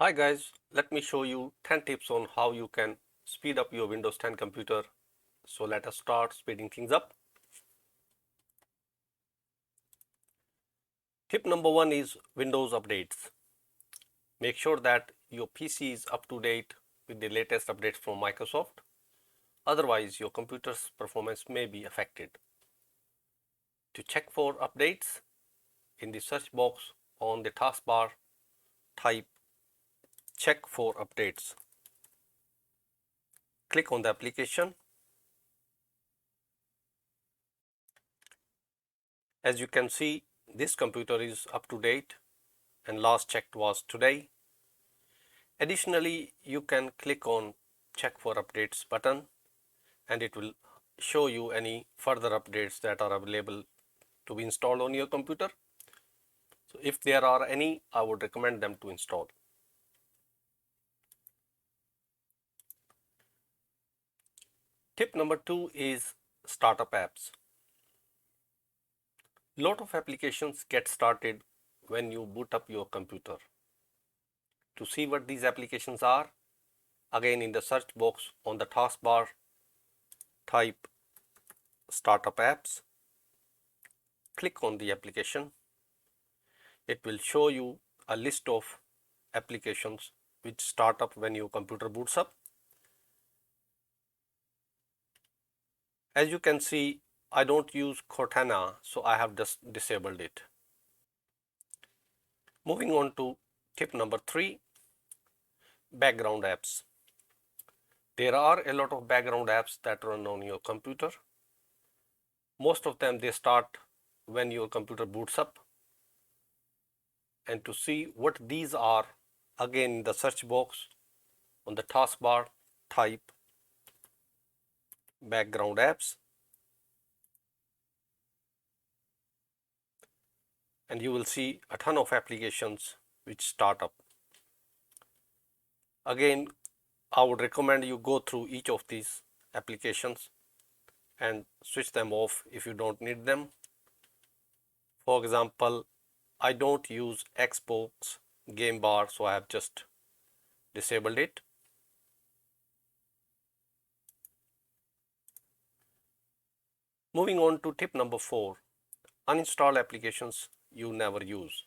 Hi guys, let me show you 10 tips on how you can speed up your Windows 10 computer. So let us start speeding things up. Tip number 1 is Windows updates. Make sure that your PC is up to date with the latest updates from Microsoft. Otherwise, your computer's performance may be affected. To check for updates, in the search box on the taskbar, type check for updates. Click on the application. As you can see, this computer is up to date and last checked was today. Additionally, you can click on check for updates button and it will show you any further updates that are available to be installed on your computer. So if there are any, I would recommend them to install. Tip number 2 is startup apps. Lot of applications get started when you boot up your computer. To see what these applications are, again in the search box on the taskbar, type startup apps. Click on the application. It will show you a list of applications which start up when your computer boots up. As you can see, I don't use Cortana, so I have just disabled it. Moving on to tip number 3, background apps. There are a lot of background apps that run on your computer. Most of them they start when your computer boots up. And to see what these are, again in the search box on the taskbar, type background apps. And you will see a ton of applications which start up. Again, I would recommend you go through each of these applications and switch them off if you don't need them. For example, I don't use Xbox game bar, so I have just disabled it. Moving on to tip number 4, uninstall applications you never use.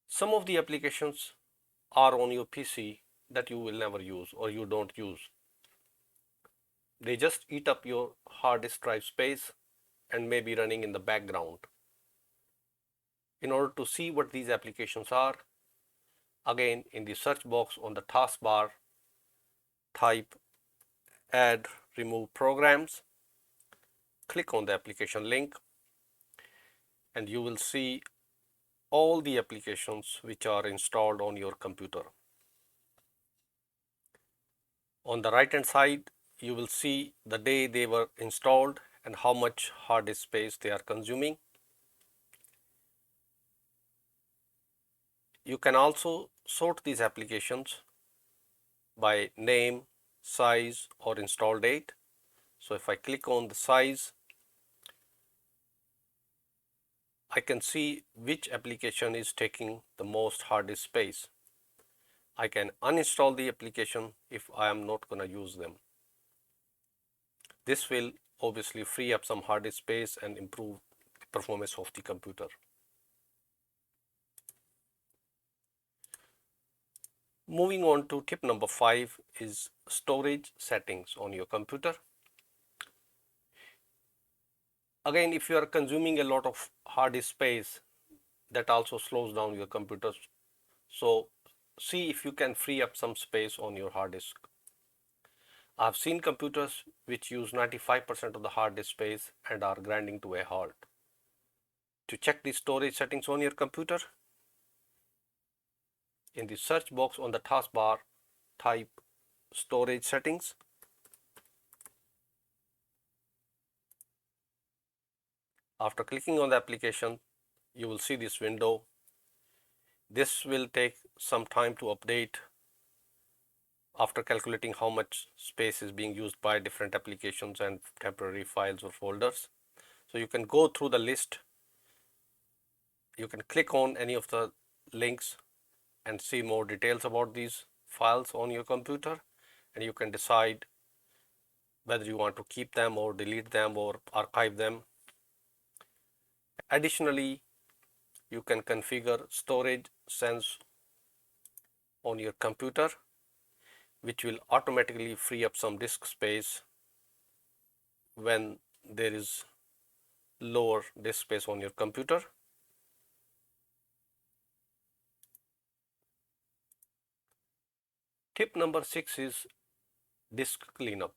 Some of the applications are on your PC that you will never use or you don't use. They just eat up your hard disk drive space and may be running in the background. In order to see what these applications are, again in the search box on the taskbar, type add remove programs, click on the application link, and you will see all the applications which are installed on your computer. On the right hand side, you will see the day they were installed and how much hard disk space they are consuming. You can also sort these applications by name, size, or install date. So if I click on the size, I can see which application is taking the most hard disk space. I can uninstall the application if I am not going to use them. This will obviously free up some hard disk space and improve the performance of the computer. Moving on to tip number 5 is storage settings on your computer. Again, if you are consuming a lot of hard disk space, that also slows down your computer. So see if you can free up some space on your hard disk. I've seen computers which use 95% of the hard disk space and are grinding to a halt. To check the storage settings on your computer, in the search box on the taskbar, type storage settings. After clicking on the application, you will see this window. This will take some time to update after calculating how much space is being used by different applications and temporary files or folders. So you can go through the list. You can click on any of the links and see more details about these files on your computer, and you can decide whether you want to keep them or delete them or archive them. Additionally, you can configure storage sense on your computer, which will automatically free up some disk space when there is lower disk space on your computer. Tip number 6 is disk cleanup.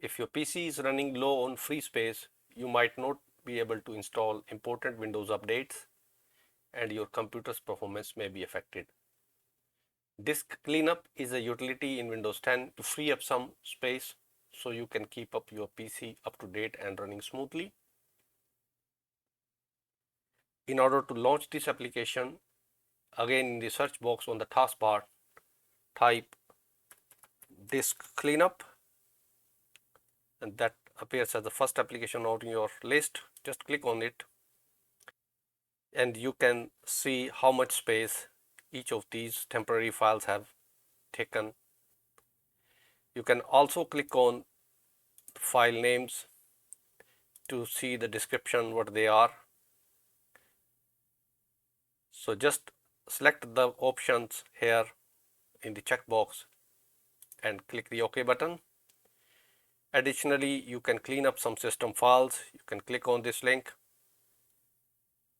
If your PC is running low on free space, you might not be able to install important Windows updates and your computer's performance may be affected. Disk cleanup is a utility in Windows 10 to free up some space so you can keep up your PC up to date and running smoothly. In order to launch this application, again in the search box on the taskbar, type disk cleanup, and that appears as the first application on your list. Just click on it and you can see how much space each of these temporary files have taken. You can also click on file names to see the description what they are. So just select the options here in the checkbox and click the OK button. Additionally, you can clean up some system files. You can click on this link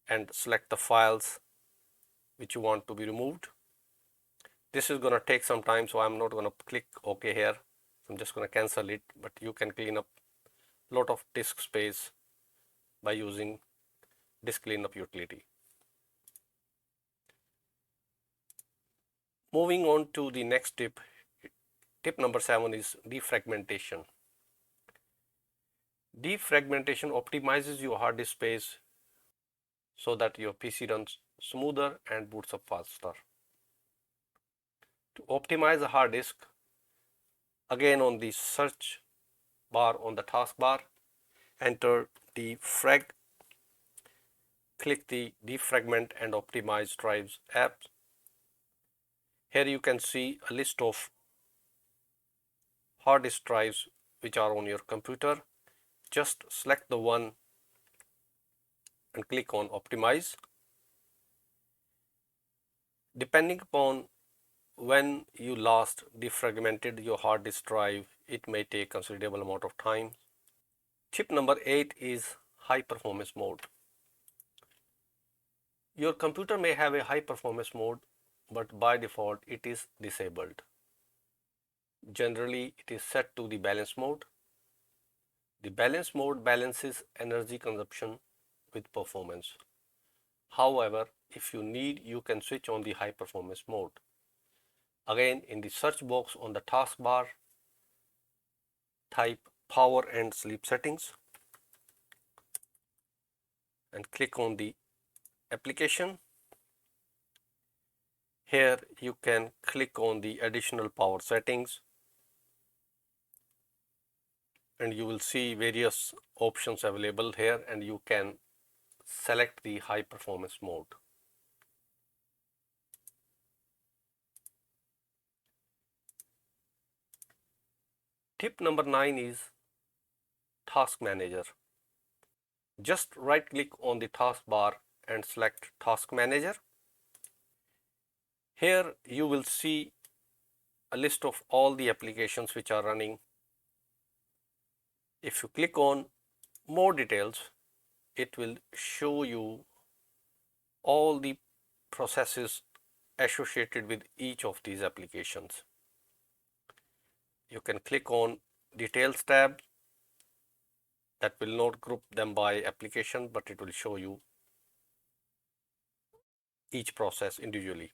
and select the files which you want to be removed. This is going to take some time, so I'm not going to click OK here. I'm just going to cancel it, but you can clean up a lot of disk space by using disk cleanup utility. Moving on to the next tip, tip number 7 is defragmentation. Defragmentation optimizes your hard disk space so that your PC runs smoother and boots up faster. To optimize a hard disk, again on the search bar on the taskbar, enter defrag, click the defragment and optimize drives app. Here you can see a list of hard disk drives which are on your computer. Just select the one and click on optimize. Depending upon when you last defragmented your hard disk drive, it may take considerable amount of time. Tip number 8 is high performance mode. Your computer may have a high performance mode, but by default it is disabled. Generally, it is set to the balance mode. The balance mode balances energy consumption with performance. However, if you need, you can switch on the high performance mode. Again, in the search box on the taskbar, type power and sleep settings and click on the application. Here you can click on the additional power settings and you will see various options available here, and you can select the high performance mode. Tip number 9 is Task Manager. Just right click on the taskbar and select Task Manager. Here you will see a list of all the applications which are running. If you click on more details, it will show you all the processes associated with each of these applications. You can click on Details tab. That will not group them by application, but it will show you each process individually.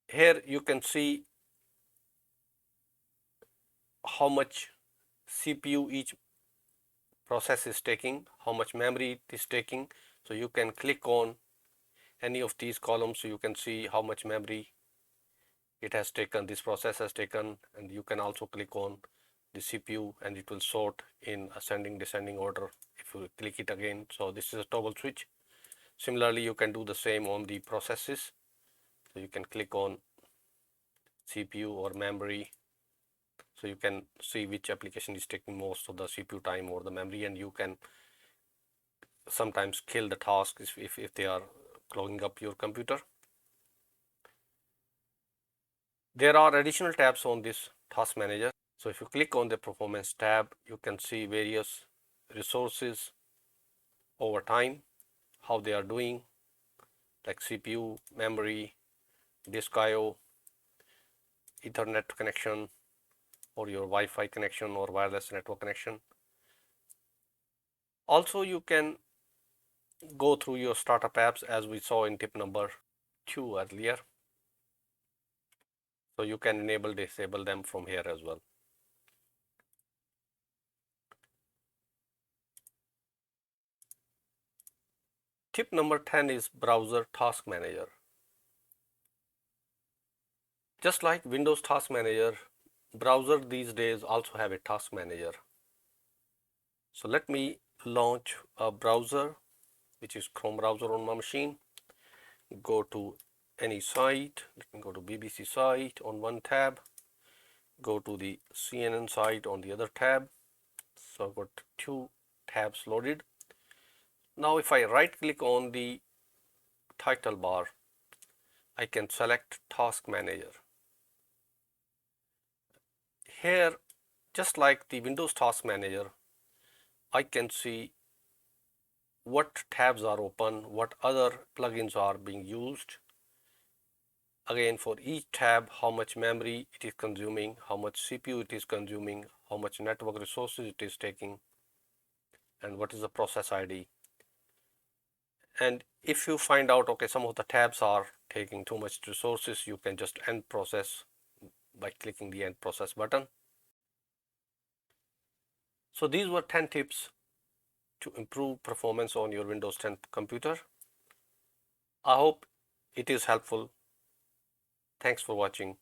Here you can see how much CPU each process is taking, how much memory it is taking. So you can click on any of these columns so you can see how much memory it has taken, this process has taken, and you can also click on the CPU and it will sort in ascending descending order if you click it again, so this is a toggle switch. Similarly, you can do the same on the processes. So you can click on CPU or memory, so you can see which application is taking most of the CPU time or the memory, and you can sometimes kill the tasks if they are clogging up your computer. There are additional tabs on this task manager. So if you click on the performance tab, you can see various resources over time, how they are doing, like CPU, memory, disk IO, Ethernet connection, or your Wi-Fi connection or wireless network connection. Also, you can go through your startup apps as we saw in tip number 2 earlier. So you can enable, disable them from here as well. Tip number 10 is Browser Task Manager. Just like Windows Task Manager, browser these days also have a task manager. So let me launch a browser, which is Chrome browser on my machine. Go to any site. Let me go to BBC site on one tab. Go to the CNN site on the other tab. So I've got 2 tabs loaded. Now if I right click on the title bar, I can select Task Manager. Here, just like the Windows Task Manager, I can see what tabs are open, what other plugins are being used. Again, for each tab, how much memory it is consuming, how much CPU it is consuming, how much network resources it is taking, and what is the process ID. And if you find out, okay, some of the tabs are taking too much resources, you can just end process by clicking the end process button. So these were 10 tips to improve performance on your Windows 10 computer. I hope it is helpful. Thanks for watching.